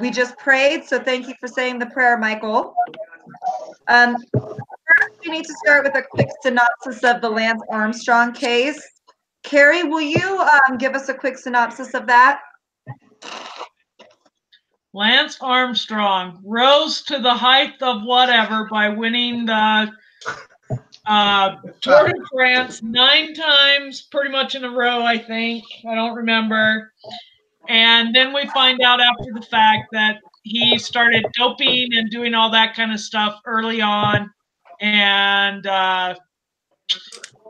We just prayed, so thank you for saying the prayer, Michael. First, we need to start with a quick synopsis of the Lance Armstrong case. Carrie, will you give us a quick synopsis of that? Lance Armstrong rose to the height of whatever by winning the Tour de France 9 times, pretty much in a row, I think. I don't remember. And then we find out after the fact that he started doping and doing all that kind of stuff early on. And,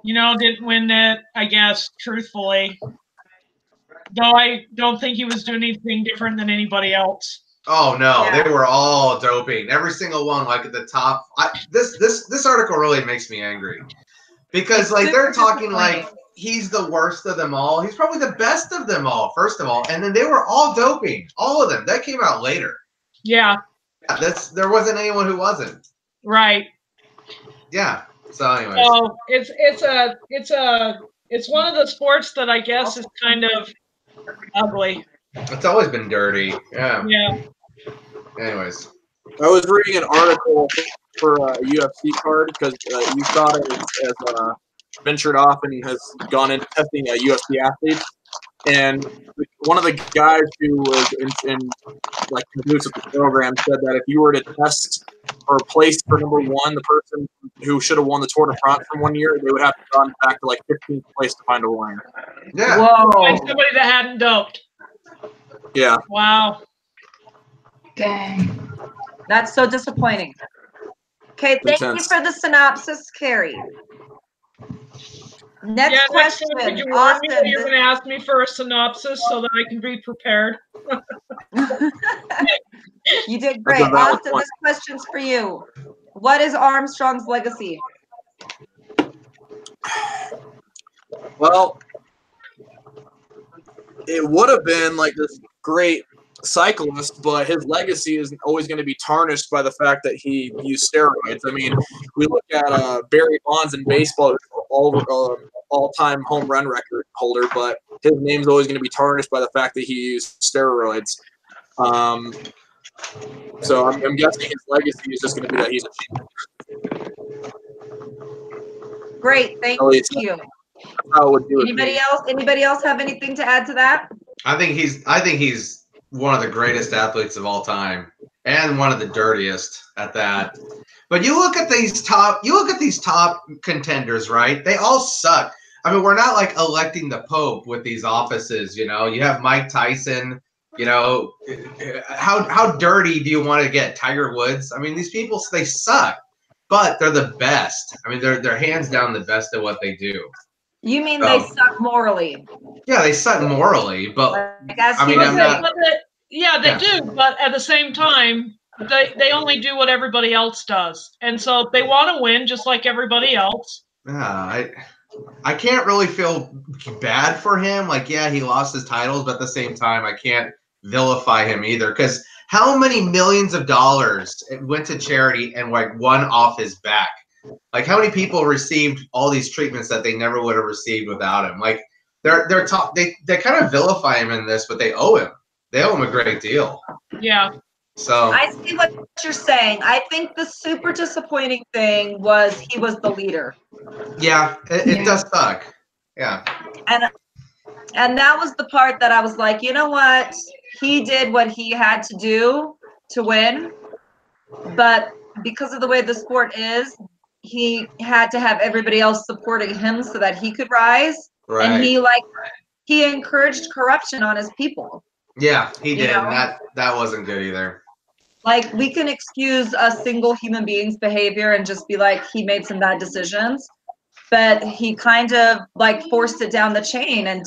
didn't win it, I guess, truthfully. Though I don't think he was doing anything different than anybody else. Oh no, yeah. They were all doping. Every single one, like at the top. This article really makes me angry because like they're talking like he's the worst of them all. He's probably the best of them all, first of all, and then they were all doping, all of them. That came out later. Yeah. There wasn't anyone who wasn't. Right. Yeah. So anyway. So it's one of the sports that I guess is kind of ugly. It's always been dirty. Yeah. Yeah. Anyways. I was reading an article for a UFC card because you thought it has ventured off and has gone into testing UFC athletes. And one of the guys who was in like cahoots with the program said that if you were to test or place for number one, the person who should have won the Tour de France from 1 year, they would have to gone back to like 15th place to find a winner. Yeah. Whoa. Like somebody that hadn't doped. Yeah. Wow. Dang. That's so disappointing. Okay, thank you for the synopsis, Carrie. Next question. Did you warn me that you're going to ask me for a synopsis so that I can be prepared? You did great. Austin, this question's for you. What is Armstrong's legacy? Well, it would have been like this great cyclist, but his legacy is always going to be tarnished by the fact that he used steroids. I mean, we look at Barry Bonds in baseball, all-time home run record holder, but his name's always going to be tarnished by the fact that he used steroids. So I'm guessing his legacy is just going to be that he's a cheat. Great, thank you. How it would do Anybody else have anything to add to that? I think he's one of the greatest athletes of all time and one of the dirtiest at that. But you look at these top contenders, right? They all suck. I mean, we're not like electing the Pope with these offices, you know. You have Mike Tyson, you know. How dirty do you want to get Tiger Woods? I mean, these people, they suck, but they're the best. I mean, they're hands down the best at what they do. You mean they suck morally? Yeah, they suck morally, but I mean, they do. But at the same time, they only do what everybody else does, and so they want to win just like everybody else. Yeah, I can't really feel bad for him. Like, yeah, he lost his titles, but at the same time, I can't vilify him either. Because how many millions of dollars went to charity and like won off his back? Like, how many people received all these treatments that they never would have received without him? Like, they kind of vilify him in this, but they owe him. They owe him a great deal. Yeah. So I see what you're saying. I think the super disappointing thing was he was the leader. Yeah, it does suck. Yeah. And that was the part that I was like, you know what? He did what he had to do to win, but because of the way the sport is, he had to have everybody else supporting him so that he could rise. Right. And he encouraged corruption on his people. Yeah, he did. You know? And that wasn't good either. Like, we can excuse a single human being's behavior and just be like, he made some bad decisions, but he kind of like forced it down the chain and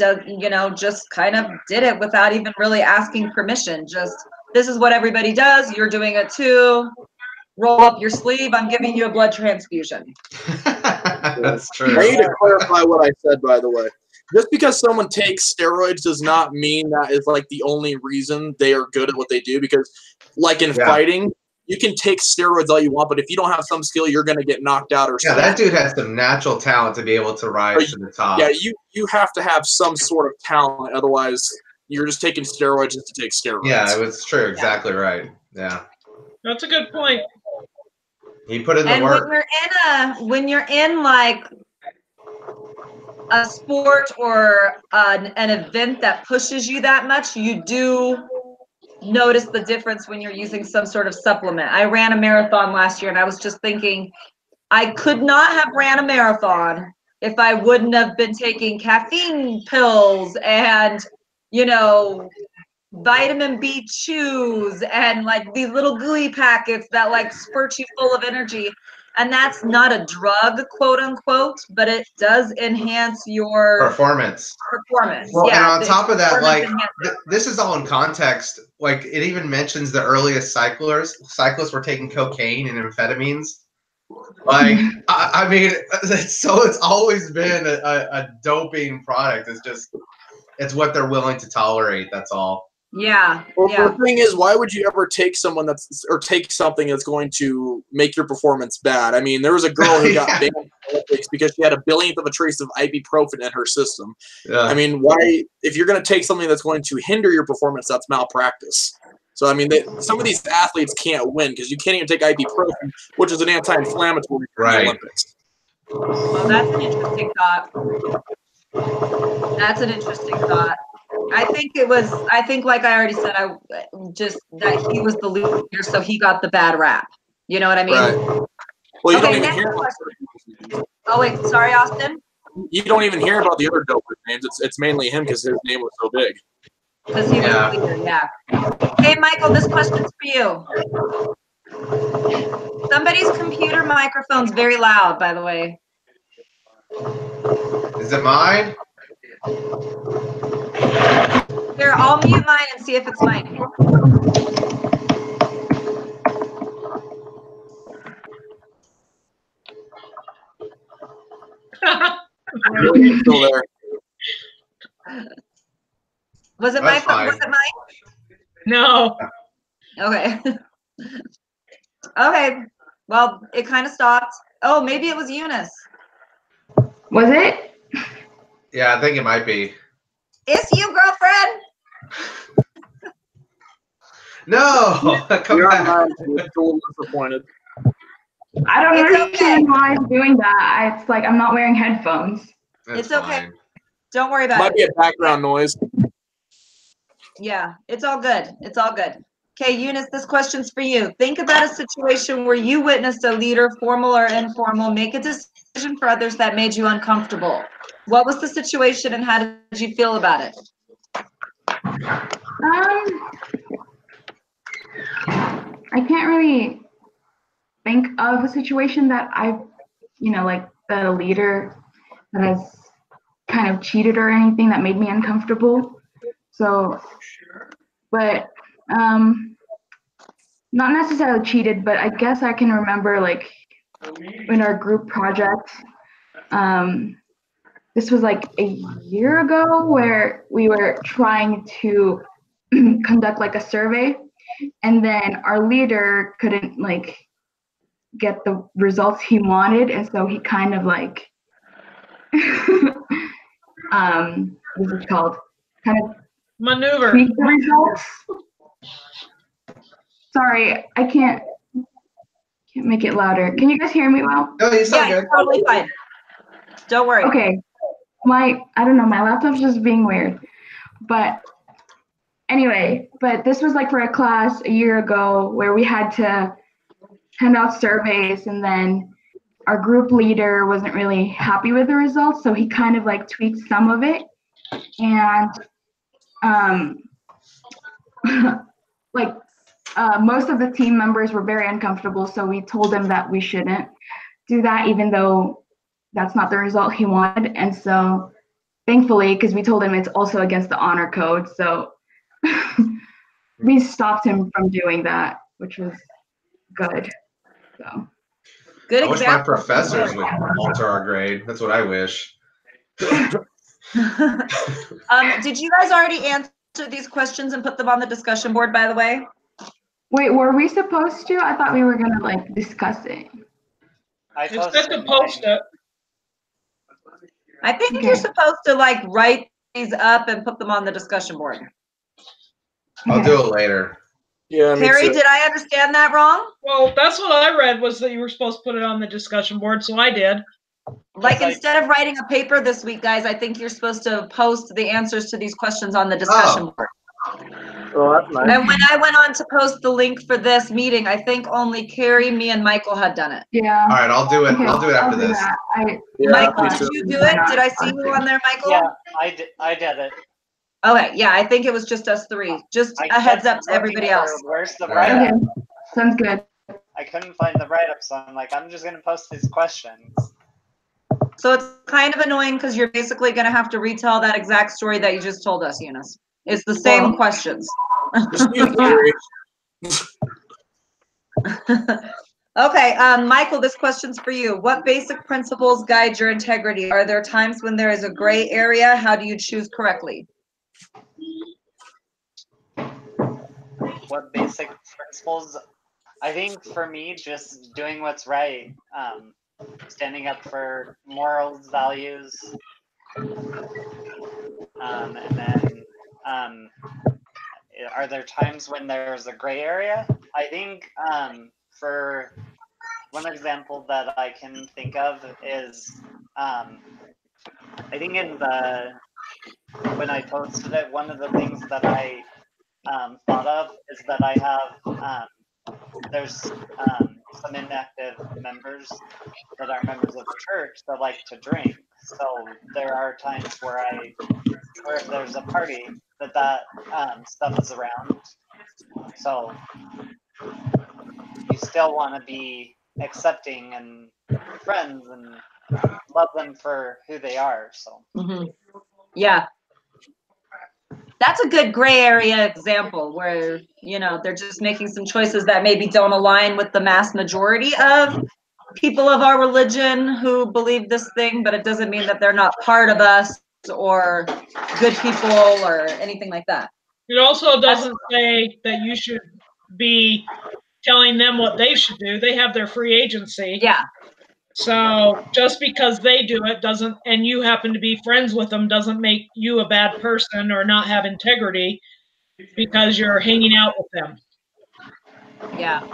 just kind of did it without even really asking permission. Just, this is what everybody does. You're doing it too. Roll up your sleeve. I'm giving you a blood transfusion. That's true. I need to clarify what I said, by the way. Just because someone takes steroids does not mean that is like the only reason they are good at what they do. Because, like in fighting, you can take steroids all you want, but if you don't have some skill, you're going to get knocked out or something. Yeah, that dude has some natural talent to be able to rise to the top. Yeah, you have to have some sort of talent, otherwise you're just taking steroids just to take steroids. Yeah, it was true. Exactly right. Yeah. That's a good point. He put in the And work. when you're in like a sport or an event that pushes you that much, you do notice the difference when you're using some sort of supplement. I ran a marathon last year and I was just thinking I could not have ran a marathon if I wouldn't have been taking caffeine pills and, you know, vitamin B chews and like these little gooey packets that like spurt you full of energy. And that's not a drug, quote unquote, but it does enhance your Performance. Well, Yeah, and on top of that, like enhancement. this is all in context. Like it even mentions the earliest cyclists were taking cocaine and amphetamines. Like I mean, it's always been a doping product. It's what they're willing to tolerate. That's all. Yeah. Well, Yeah. the thing is, why would you ever take take something that's going to make your performance bad? I mean, there was a girl who got banned from the Olympics because she had a billionth of a trace of ibuprofen in her system. Yeah. I mean, why? If you're going to take something that's going to hinder your performance, that's malpractice. So, I mean, some of these athletes can't win because you can't even take ibuprofen, which is an anti-inflammatory for the Olympics. Well, that's an interesting thought. That's an interesting thought. I think like I already said, that he was the leader, so he got the bad rap. You know what I mean? Right. Well, you don't even next hear. question. Oh wait, sorry, Austin. You don't even hear about the other dopers' names. It's mainly him because his name was so big. Because he was the leader, yeah. Hey, Michael, this question's for you. Somebody's computer microphone's very loud, by the way. Is it mine? Here, I'll mute mine and see if it's mine. Still there. Was it That's my fine. Was it mine? No. Okay. Okay. Well, it kind of stopped. Oh, maybe it was Eunice. Was it? Yeah, I think it might be. It's you, girlfriend. No, come back. I'm a little disappointed. I don't It's understand okay. why I'm doing that. It's like I'm not wearing headphones. That's It's okay. fine. Don't worry about Might it. be a background noise. Yeah, it's all good. It's all good. Okay, Eunice, this question's for you. Think about a situation where you witnessed a leader, formal or informal, make a decision for others that made you uncomfortable. What was the situation and how did you feel about it? I can't really think of a situation that I've, like the leader that has kind of cheated or anything that made me uncomfortable. So, but not necessarily cheated, but I guess I can remember like in our group project, this was like a year ago where we were trying to conduct like a survey, and then our leader couldn't like get the results he wanted, and so he kind of like what's it called? Kind of Maneuver. tweak the results. Sorry, I can't make it louder. Can you guys hear me well? No, you sound Yeah, good. it's totally fine. Don't worry. Okay. I don't know, my laptop's just being weird. But anyway, this was like for a class a year ago where we had to hand out surveys, and then our group leader wasn't really happy with the results, so he kind of like tweaked some of it. And most of the team members were very uncomfortable, so we told him that we shouldn't do that, even though that's not the result he wanted. And so thankfully, because we told him it's also against the honor code, so we stopped him from doing that, which was good. So Good I wish my example. professors would alter our grade. That's what I wish. Did you guys already answer these questions and put them on the discussion board, by the way? wait, were we supposed to? I thought we were gonna like discuss it. It's just a post-it. I think Okay. you're supposed to like write these up and put them on the discussion board. I'll do it later. Yeah, me Carrie, too. did I understand that wrong? Well, that's what I read was that you were supposed to put it on the discussion board, so I did. Like Yes, instead of writing a paper this week, guys, I think you're supposed to post the answers to these questions on the discussion board. Oh, that's nice. And when I went on to post the link for this meeting, I think only Carrie, me, and Michael had done it. Yeah. All right, I'll do it. Okay, I'll do it after do this. that. Yeah, Michael, me did too. you do it? Did I see you on there, Michael? Yeah, I did it. Okay, yeah, I think it was just us three. Just I a heads kept up to everybody looking for else. Where's the All right. write-up? Okay, sounds good. I couldn't find the write-up, so I'm like, I'm just gonna post these questions. So it's kind of annoying because you're basically going to have to retell that exact story that you just told us, Eunice. It's the same Well- questions. Just use Gary. Okay, Michael, this question's for you. What basic principles guide your integrity? Are there times when there is a gray area? How do you choose correctly? What basic principles? I think for me, just doing what's right, standing up for morals, values, and then are there times when there's a gray area? I think for one example that I can think of is I think when I posted it, one of the things that I thought of is that I have there's some inactive members that are members of the church that like to drink. So there are times where if there's a party that stuff is around. So you still want to be accepting and friends and love them for who they are. So Yeah. That's a good gray area example where, you know, they're just making some choices that maybe don't align with the mass majority of people of our religion who believe this thing, but it doesn't mean that they're not part of us or good people or anything like that. It also doesn't say that you should be telling them what they should do. They have their free agency. Yeah. So just because they do it doesn't, and you happen to be friends with them, doesn't make you a bad person or not have integrity because you're hanging out with them. Yeah.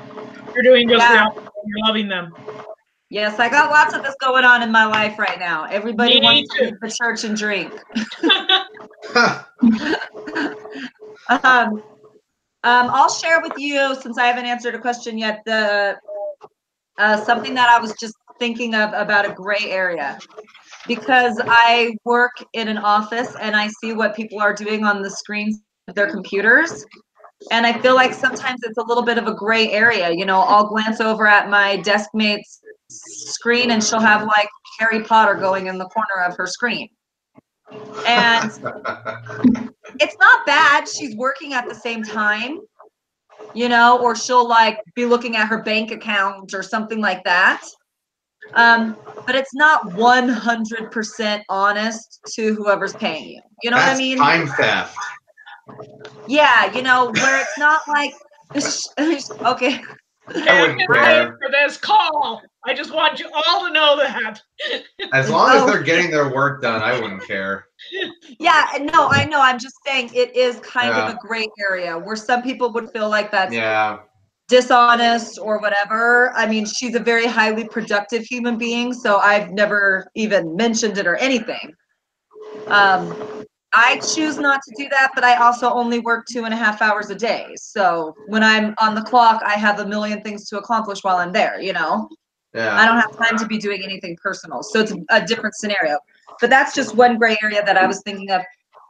You're doing just the Yeah. opposite. You're loving them. Yes, I got lots of this going on in my life right now. Everybody Me wants to too. leave the church and drink. I'll share with you, since I haven't answered a question yet, the something that I was just thinking of about a gray area. Because I work in an office and I see what people are doing on the screens of their computers. And I feel like sometimes it's a little bit of a gray area. You know, I'll glance over at my desk mate's screen and she'll have like Harry Potter going in the corner of her screen. And it's not bad. She's working at the same time, you know, or she'll like be looking at her bank account or something like that. But it's not 100% honest to whoever's paying you. You know what I mean? Time theft. Yeah, you know, where it's not like, okay. I wouldn't I'm care. for this call. I just want you all to know that. As long as they're getting their work done, I wouldn't care. Yeah, no, I know. I'm just saying it is kind Yeah. of a gray area where some people would feel like that's Yeah. dishonest or whatever. I mean, she's a very highly productive human being, so I've never even mentioned it or anything. I choose not to do that, but I also only work 2.5 hours a day. So when I'm on the clock, I have a million things to accomplish while I'm there, you know? I Yeah. don't have time to be doing anything personal. So it's a different scenario. But that's just one gray area that I was thinking of.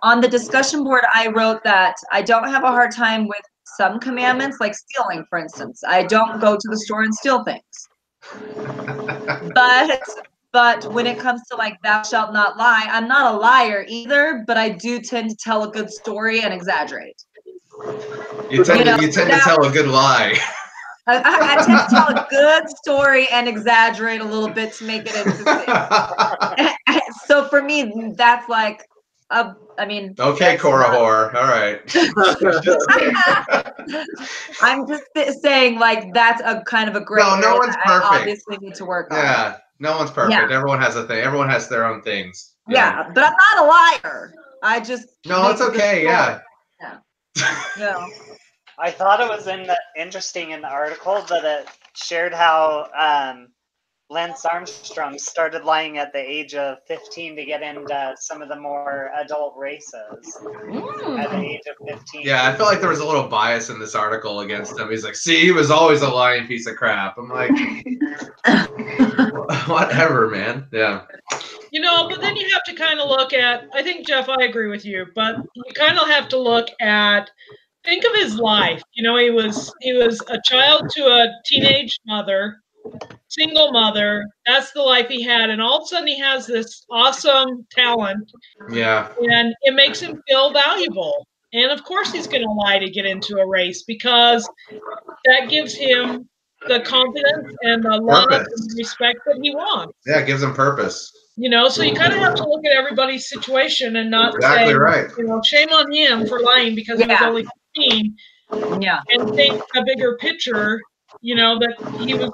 On the discussion board, I wrote that I don't have a hard time with some commandments, like stealing, for instance. I don't go to the store and steal things. But when it comes to like thou shalt not lie, I'm not a liar either, but I do tend to tell a good story and exaggerate. You tend know, to tell a good lie. I tend to tell a good story and exaggerate a little bit to make it interesting. So for me, that's like, I mean. Okay, Cora whore. All right. I'm just saying, like, that's a kind of a gray area No one's that perfect. I obviously need to work on. Yeah. No one's perfect. Yeah. Everyone has a thing. Everyone has their own things. Yeah, but I'm not a liar. I just. No, make it's a good okay. story. Yeah. Yeah. Yeah. I thought it was interesting in the article that it shared how Lance Armstrong started lying at the age of 15 to get into some of the more adult races at the age of 15. Yeah, I feel like there was a little bias in this article against him. He's like, see, he was always a lying piece of crap. I'm like, whatever, man. Yeah. You know, but then you have to kind of look at, I think, Jeff, I agree with you, but you kind of have to look at, think of his life. You know, he was a child to a teenage mother, single mother. That's the life he had. And all of a sudden he has this awesome talent. Yeah. And it makes him feel valuable. And of course he's going to lie to get into a race because that gives him the confidence and the love and the respect that he wants. Yeah, it gives him purpose. You know, so you kind of have to look at everybody's situation and not Exactly say, right. you know, shame on him for lying because he was only 15. Yeah. And think a bigger picture, you know, that he was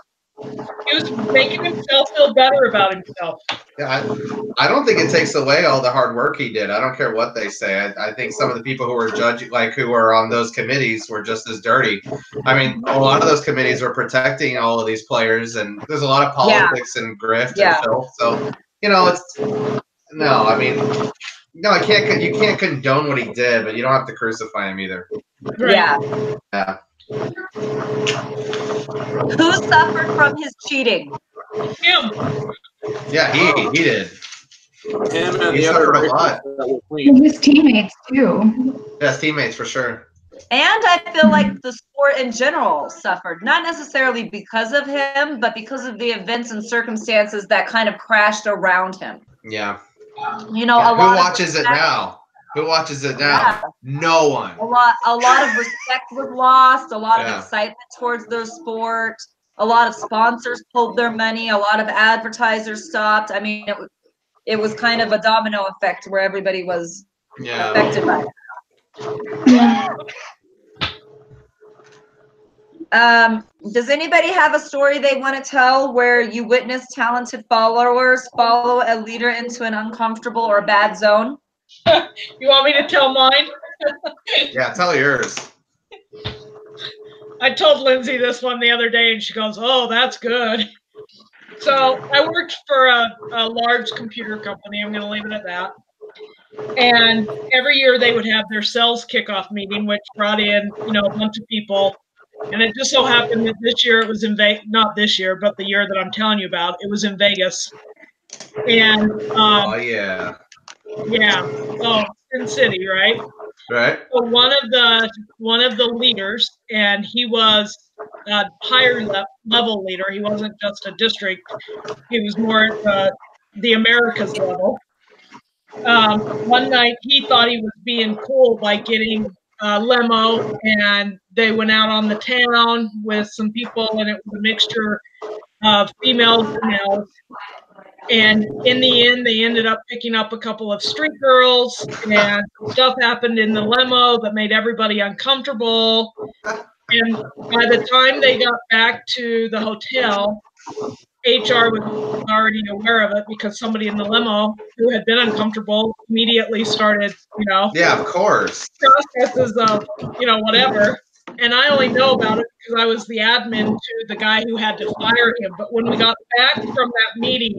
making himself feel better about himself. Yeah, I don't think it takes away all the hard work he did. I don't care what they say. I think some of the people who were judging, like who were on those committees, were just as dirty. I mean, a lot of those committees were protecting all of these players, and there's a lot of politics and grift and filth. So, you know, it's no. I mean, no, I can't. You can't condone what he did, but you don't have to crucify him either. Right. Yeah. Who suffered from his cheating? Him. Yeah, he did. Him and He the other suffered a lot. that were clean. His teammates too. Yeah, his teammates for sure. And I feel like the sport in general suffered, not necessarily because of him, but because of the events and circumstances that kind of crashed around him. Yeah. You know, Who watches it now? Who watches it now? Yeah. No one. A lot of respect was lost, a lot of Yeah. excitement towards their sport. A lot of sponsors pulled their money, a lot of advertisers stopped. I mean, it was kind of a domino effect where everybody was affected by it. Does anybody have a story they want to tell where you witnessed talented followers follow a leader into an uncomfortable or bad zone? You want me to tell mine? Yeah, tell yours. I told Lindsay this one the other day, and she goes, "Oh, that's good." So I worked for a large computer company. I'm going to leave it at that. And every year they would have their sales kickoff meeting, which brought in, you know, a bunch of people. And it just so happened that this year it was in Vegas, not this year, but the year that I'm telling you about, it was in Vegas. And Oh yeah. yeah, so Sin City, right? Right. So one of the leaders, and he was a higher level leader. He wasn't just a district; he was more at the Americas level. One night, he thought he was being cool by getting a limo, and they went out on the town with some people, and it was a mixture of females and males. And in the end, they ended up picking up a couple of street girls, and stuff happened in the limo that made everybody uncomfortable. And by the time they got back to the hotel, HR was already aware of it because somebody in the limo who had been uncomfortable immediately started, you know, Yeah, of course. processes of, you know, whatever. And I only know about it because I was the admin to the guy who had to fire him. But when we got back from that meeting,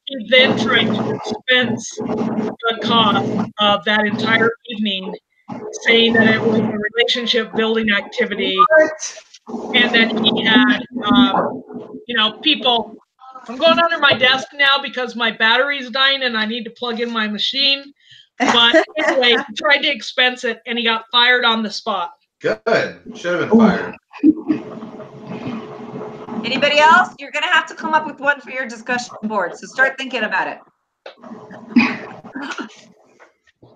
he then tried to expense the cost of that entire evening, saying that it was a relationship building activity. And then he had, you know, people. I'm going under my desk now because my battery's dying and I need to plug in my machine. But anyway, he tried to expense it and he got fired on the spot. Good. Should have been fired. Anybody else? You're going to have to come up with one for your discussion board, so start thinking about it.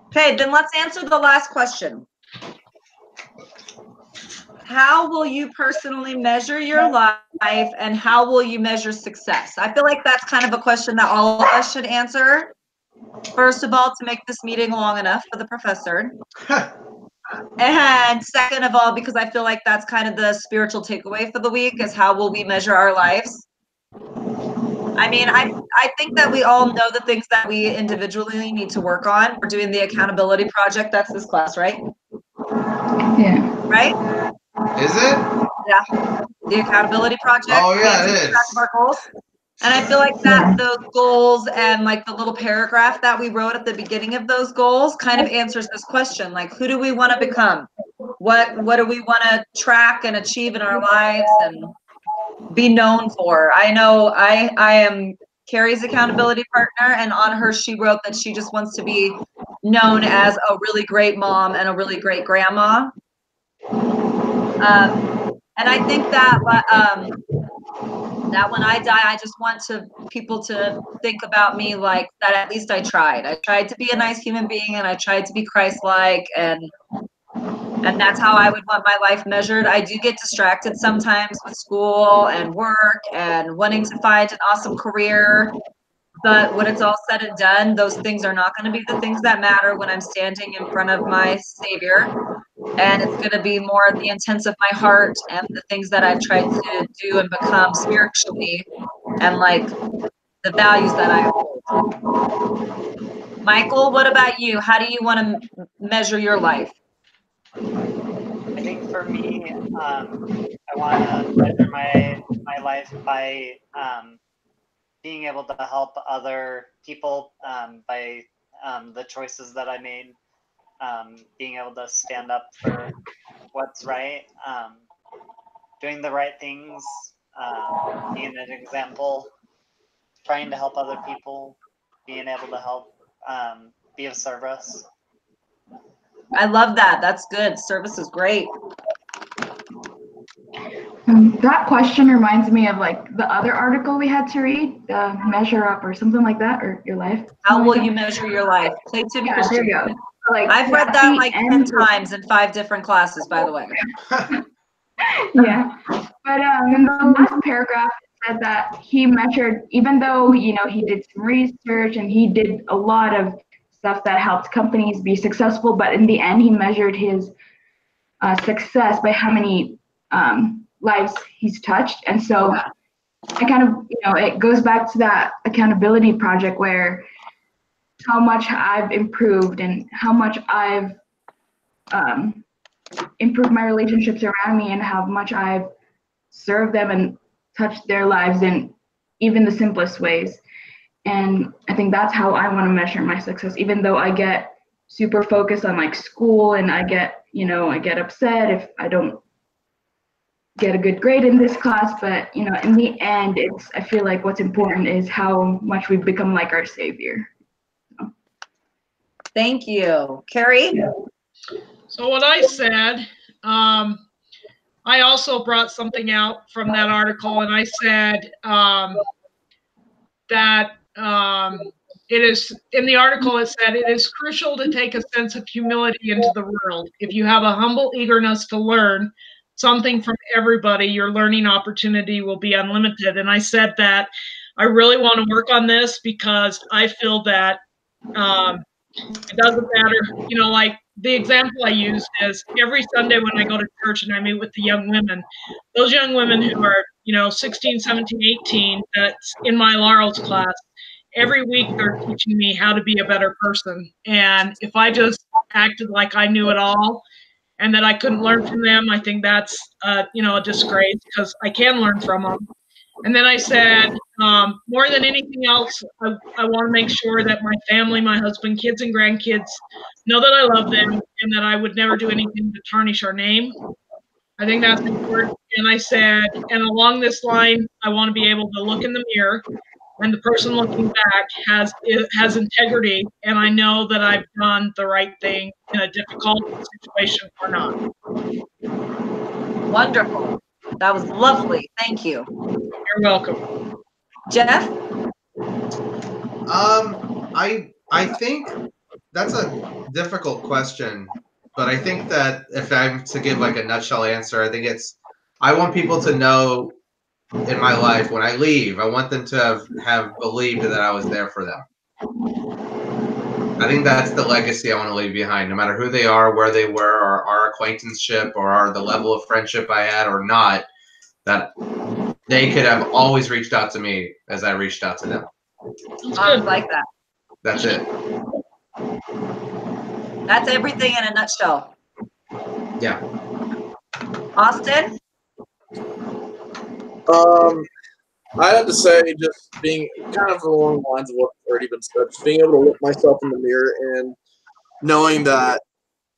Okay, then let's answer the last question. How will you personally measure your life, and how will you measure success? I feel like that's kind of a question that all of us should answer. First of all, to make this meeting long enough for the professor. And second of all, because I feel like that's kind of the spiritual takeaway for the week, is how will we measure our lives? I mean, I think that we all know the things that we individually need to work on. We're doing the accountability project. That's this class, right? Yeah. Right? Is it? Yeah. The accountability project. Oh, yeah, the it track is. of our goals. And I feel like that those goals and like the little paragraph that we wrote at the beginning of those goals kind of answers this question. Like, who do we want to become? What do we want to track and achieve in our lives and be known for? I know I am Carrie's accountability partner, and on her she wrote that she just wants to be known as a really great mom and a really great grandma. And I think that that when I die, I just want people to think about me like that. At least I tried. I tried to be a nice human being, and I tried to be Christ-like, and that's how I would want my life measured. I do get distracted sometimes with school and work and wanting to find an awesome career. But when it's all said and done, those things are not going to be the things that matter when I'm standing in front of my Savior. And it's going to be more the intents of my heart and the things that I've tried to do and become spiritually, and like the values that I hold. Michael, what about you? How do you want to measure your life? I think for me, I want to measure my life by being able to help other people by the choices that I made, being able to stand up for what's right, doing the right things, being an example, trying to help other people, being able to help, be of service. I love that. That's good. Service is great. That question reminds me of like the other article we had to read, Measure Up or something like that, or your life. How will you measure your life? Creativity. Yeah, there you go. So, like, I've read that like 10 times in 5 different classes, by the way. Yeah, but in the last paragraph it said that he measured, even though he did some research and he did a lot of stuff that helped companies be successful, but in the end he measured his success by how many lives he's touched. And so I kind of it goes back to that accountability project where how much I've improved and how much I've improved my relationships around me and how much I've served them and touched their lives in even the simplest ways. And I think that's how I want to measure my success, even though I get super focused on like school and I get upset if I don't get a good grade in this class. But in the end, I feel like what's important is how much we've become like our Savior. So. Thank you. Carrie? So what I said, I also brought something out from that article, and I said that it is, in the article it said, it is crucial to take a sense of humility into the world. If you have a humble eagerness to learn something from everybody, your learning opportunity will be unlimited. And I said that I really want to work on this because I feel that it doesn't matter, like the example I used is every Sunday when I go to church and I meet with the young women, those young women who are, 16, 17, 18, that's in my Laurel's class, every week they're teaching me how to be a better person. And if I just acted like I knew it all and that I couldn't learn from them, I think that's, a disgrace because I can learn from them. And then I said, more than anything else, I want to make sure that my family, my husband, kids, and grandkids know that I love them and that I would never do anything to tarnish our name. I think that's important. And I said, and along this line, I want to be able to look in the mirror and the person looking back has integrity, and I know that I've done the right thing in a difficult situation or not. Wonderful. That was lovely. Thank you. You're welcome. Jeff? I think that's a difficult question, but I think that if I'm to give like a nutshell answer, I think I want people to know in my life when I leave, I want them to have believed that I was there for them. I think that's the legacy I want to leave behind, no matter who they are, where they were, or our acquaintanceship, or the level of friendship I had or not, that they could have always reached out to me as I reached out to them. That's I good. like that. That's it. That's everything in a nutshell. Yeah. Austin? I have to say, just being kind of along the lines of what's already been said, just being able to look myself in the mirror and knowing that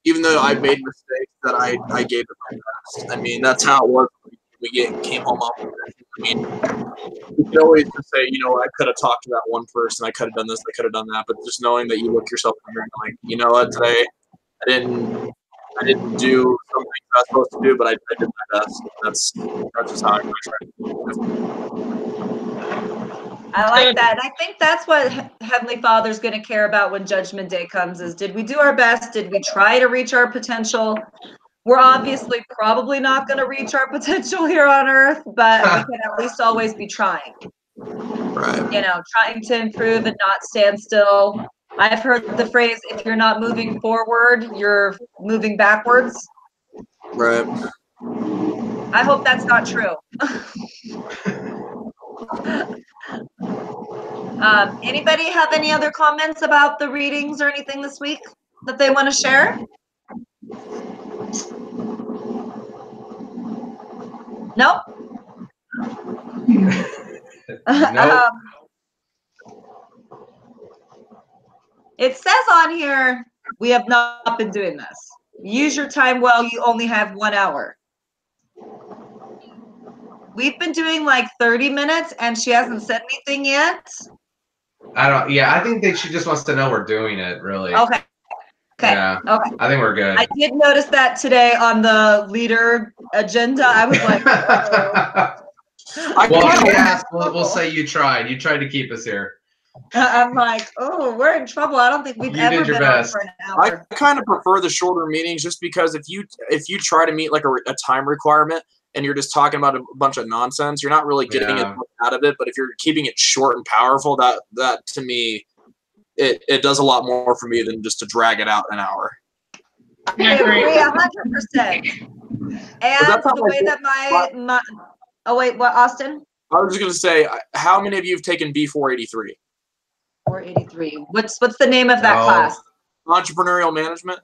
even though I made mistakes, that I gave it my best. I mean, that's how it was when we came home off of it. I mean, you can always just say, you know, I could have talked to that one person, I could have done this, I could have done that, but just knowing that you look yourself in the mirror and going, you know what, today I didn't do something I was supposed to do, but I did my best. That's just how I try. I like Good. that. And I think that's what Heavenly Father's going to care about when Judgment Day comes is, did we do our best? Did we try to reach our potential? We're obviously probably not going to reach our potential here on earth, but we can at least always be trying. Right. You know, trying to improve and not stand still. I've heard the phrase, if you're not moving forward, you're moving backwards. Right. I hope that's not true. Anybody have any other comments about the readings or anything this week that they want to share? Nope. Nope. It says on here, we have not been doing this. Use your time well, you only have 1 hour. We've been doing like 30 minutes and she hasn't said anything yet. I think that she just wants to know we're doing it, really. Okay. Okay. Yeah. Okay. I think we're good. I did notice that today on the leader agenda. I was like, well, she asked, we'll say you tried. You tried to keep us here. I'm like, oh, we're in trouble. I don't think we've You ever did your been on best. for an hour. I kind of prefer the shorter meetings just because if you try to meet like a time requirement and you're just talking about a bunch of nonsense, you're not really getting it out of it. But if you're keeping it short and powerful, that to me, it does a lot more for me than just to drag it out an hour. I agree 100%. And the way that my oh wait, what, Austin? I was just gonna say, how many of you have taken B483? 483. What's the name of that class? Entrepreneurial management.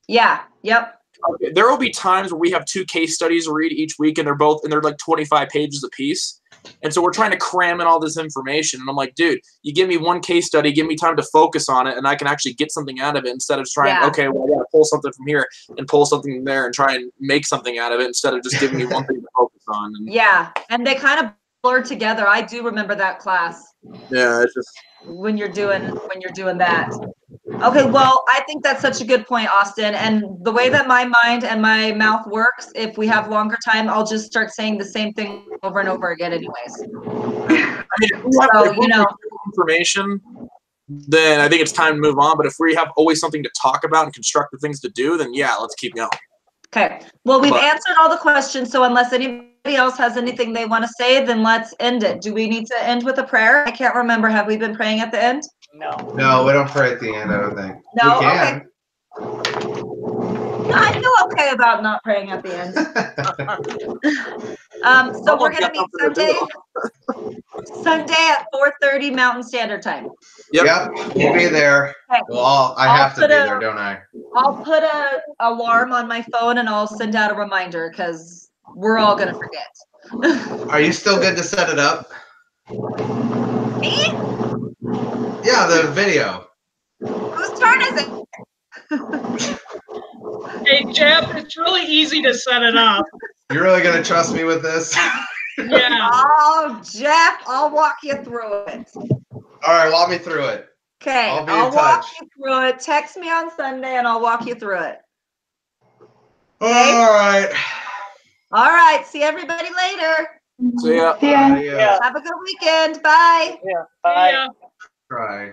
Yeah. Yep. Okay. There will be times where we have 2 case studies to read each week, and they're like 25 pages a piece. And so we're trying to cram in all this information. And I'm like, dude, you give me 1 case study, give me time to focus on it, and I can actually get something out of it instead of trying, okay, well, I got to pull something from here and pull something from there and try and make something out of it instead of just giving me one thing to focus on. And, yeah. And they kind of blur together. I do remember that class. Yeah, it's just when you're doing that. Okay, well, I think that's such a good point, Austin. And the way that my mind and my mouth works, if we have longer time, I'll just start saying the same thing over and over again anyways. I mean, if we have information, then I think it's time to move on. But if we have always something to talk about and constructive things to do, then yeah, let's keep going. Okay. Well, we've answered all the questions. So unless anybody else has anything they want to say, then let's end it. Do we need to end with a prayer? I can't remember. Have we been praying at the end? No. No, we don't pray at the end, I don't think. No? We can. Okay. I feel okay about not praying at the end. So we're going to meet Sunday at 4:30 Mountain Standard Time. Yep, we'll be there. Okay. Well, I have to be there, don't I? I'll put a alarm on my phone and I'll send out a reminder because we're all going to forget. Are you still good to set it up? Me? Yeah, the video. Whose turn is it? Hey, Jeff, it's really easy to set it up. You're really going to trust me with this? Yeah. Oh, Jeff, I'll walk you through it. All right, walk me through it. Okay, I'll walk you through it. Text me on Sunday and I'll walk you through it. Okay? All right. All right. See everybody later. See ya. See ya. Yeah. Have a good weekend. Bye. Yeah. Bye. Yeah. Try.